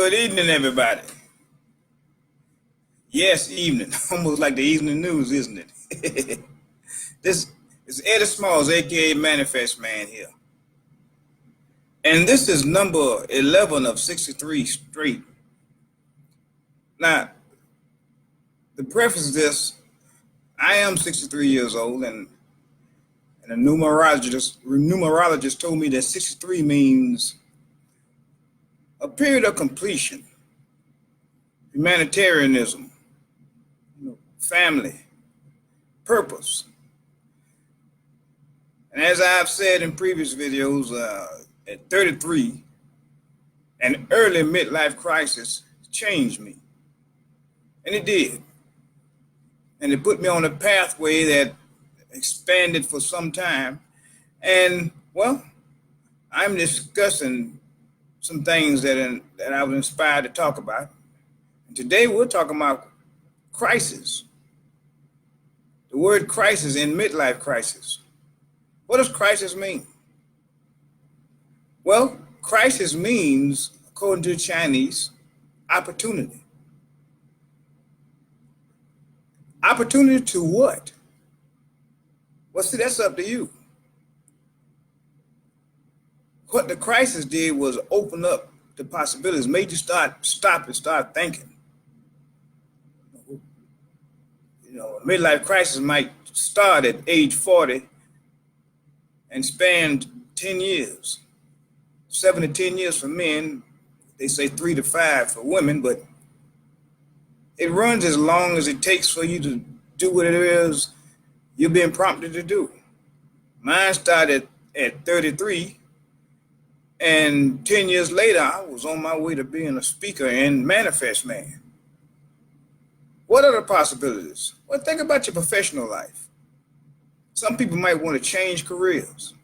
Good evening, everybody. Yes, evening. Almost like the evening news, isn't it? This is Eddie Smalls, aka Manifest Man here. And this is number 11 of 63 straight. Now, the preface is this: I am 63 years old, and a numerologist told me that 63 means a period of completion, humanitarianism, family, purpose. And as I've said in previous videos, at 33, an early midlife crisis changed me. And it did. And it put me on a pathway that expanded for some time. And, well, I'm discussing some things that I was inspired to talk about. And today we're talking about crisis. The word crisis in midlife crisis. What does crisis mean? Well, crisis means, according to the Chinese, opportunity. Opportunity to what? Well, see, that's up to you. What the crisis did was open up the possibilities, made you stop and start thinking. A midlife crisis might start at age 40 and span 10 years. 7 to 10 years for men, they say 3 to 5 for women, but it runs as long as it takes for you to do what it is you're being prompted to do. Mine started at 33, and 10 years later, I was on my way to being a speaker and manifest man. What are the possibilities? Well, think about your professional life. Some people might want to change careers.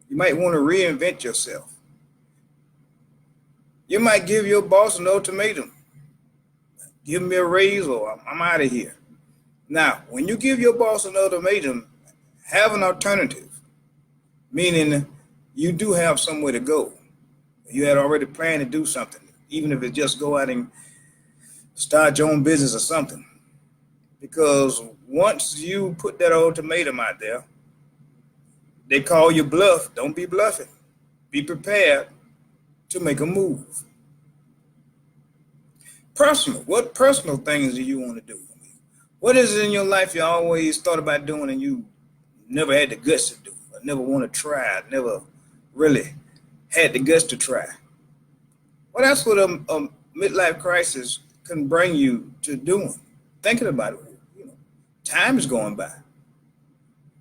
You might want to reinvent yourself. You might give your boss an ultimatum. Give me a raise or I'm out of here. Now, when you give your boss an ultimatum, have an alternative, meaning you do have somewhere to go. You had already planned to do something, even if it just go out and start your own business or something. Because once you put that ultimatum out there, they call you bluff. Don't be bluffing. Be prepared to make a move. Personal. What personal things do you want to do? What is it in your life you always thought about doing and you never had the guts to do, or never want to try, never really had the guts to try? Well, that's what a midlife crisis can bring you to doing. Thinking about it. Time is going by.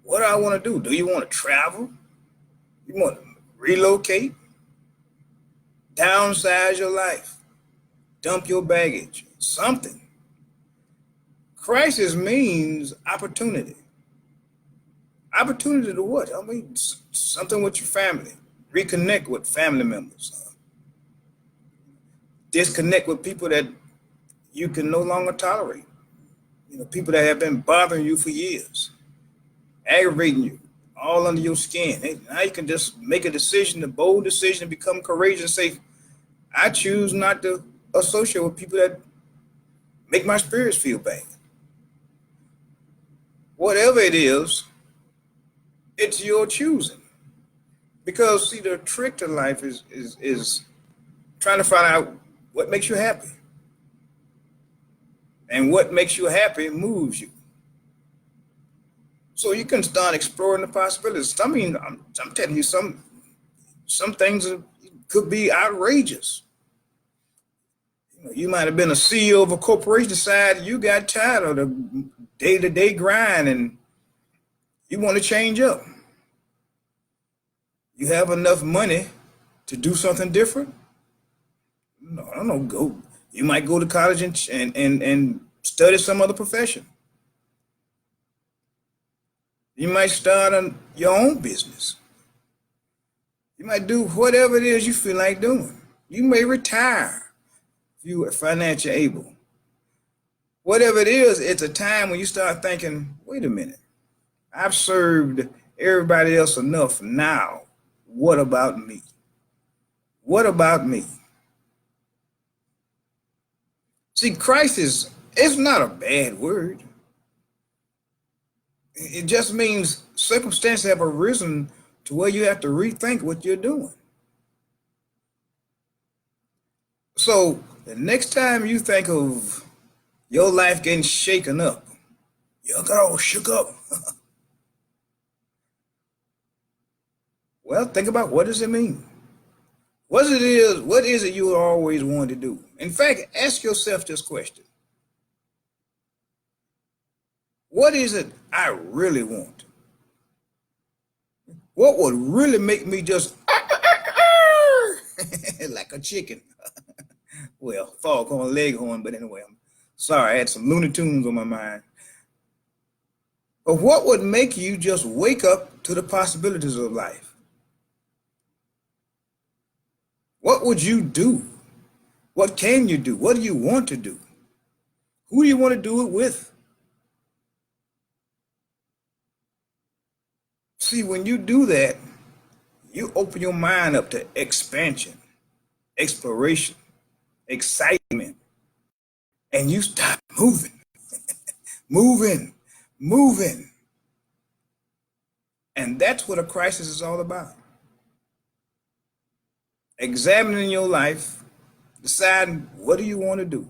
What do I want to do? Do you want to travel? You want to relocate? Downsize your life? Dump your baggage? Something. Crisis means opportunity. Opportunity to what? I mean, something with your family. Reconnect with family members. Disconnect with people that you can no longer tolerate. People that have been bothering you for years, aggravating you, all under your skin. Now you can just make a decision, a bold decision, to become courageous and say, I choose not to associate with people that make my spirits feel bad. Whatever it is, it's your choosing. Because, see, the trick to life is trying to find out what makes you happy. And what makes you happy moves you. So you can start exploring the possibilities. I mean, I'm telling you, some things could be outrageous. You might have been a CEO of a corporation, decided you got tired of the day-to-day grind and you want to change up. You have enough money to do something different? No, I don't know. Go. You might go to college and study some other profession. You might start your own business. You might do whatever it is you feel like doing. You may retire if you are financially able. Whatever it is, it's a time when you start thinking, wait a minute, I've served everybody else enough now. What about me? What about me? See, crisis is not a bad word. It just means circumstances have arisen to where you have to rethink what you're doing. So the next time you think of your life getting shaken up, you got all shook up. Well, think about, what does it mean? What is it you always wanted to do? In fact, ask yourself this question. What is it I really want? What would really make me just like a chicken? Well, foghorn leghorn, but anyway, I'm sorry, I had some Looney Tunes on my mind. But what would make you just wake up to the possibilities of life? What would you do? What can you do? What do you want to do? Who do you want to do it with? See, when you do that, you open your mind up to expansion, exploration, excitement, and you start moving, moving. And that's what a crisis is all about. Examining your life, deciding, what do you want to do?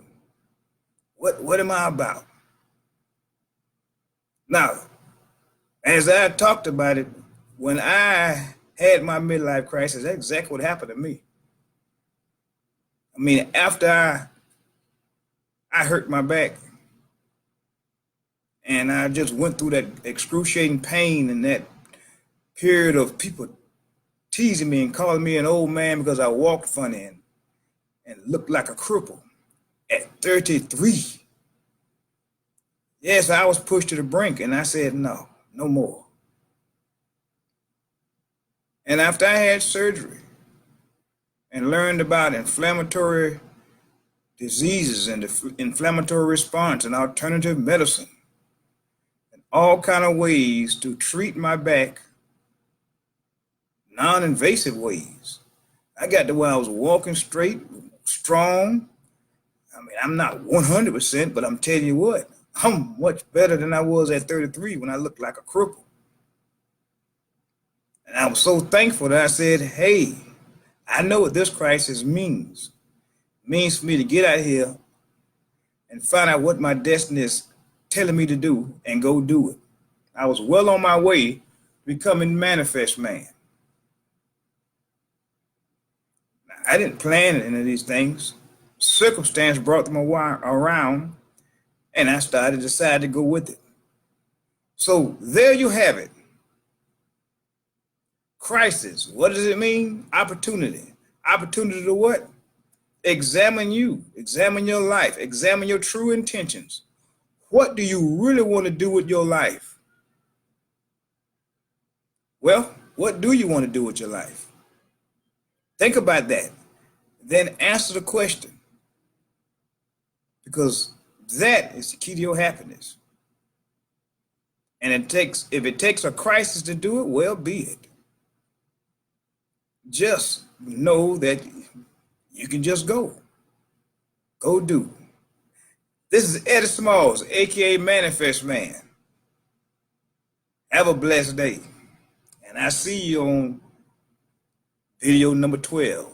What am I about? Now, as I talked about it, when I had my midlife crisis, that's exactly what happened to me. I mean, after I hurt my back and I just went through that excruciating pain and that period of people teasing me and calling me an old man because I walked funny and looked like a cripple at 33. Yes, I was pushed to the brink, and I said, no more. And after I had surgery and learned about inflammatory diseases and the inflammatory response and alternative medicine and all kind of ways to treat my back, non-invasive ways, I got to where I was walking straight, strong. I mean, I'm not 100%, but I'm telling you what, I'm much better than I was at 33 when I looked like a cripple. And I was so thankful that I said, hey, I know what this crisis means. It means for me to get out here and find out what my destiny is telling me to do and go do it. I was well on my way to becoming manifest man. I didn't plan any of these things. Circumstance brought them around, and I decided to go with it. So there you have it. Crisis. What does it mean? Opportunity. Opportunity to what? Examine you. Examine your life. Examine your true intentions. What do you really want to do with your life? Well, what do you want to do with your life? Think about that. Then answer the question. Because that is the key to your happiness. And if it takes a crisis to do it, well, be it. Just know that you can just go. Go do. This is Eddie Smalls, aka Manifest Man. Have a blessed day. And I see you on video number 12.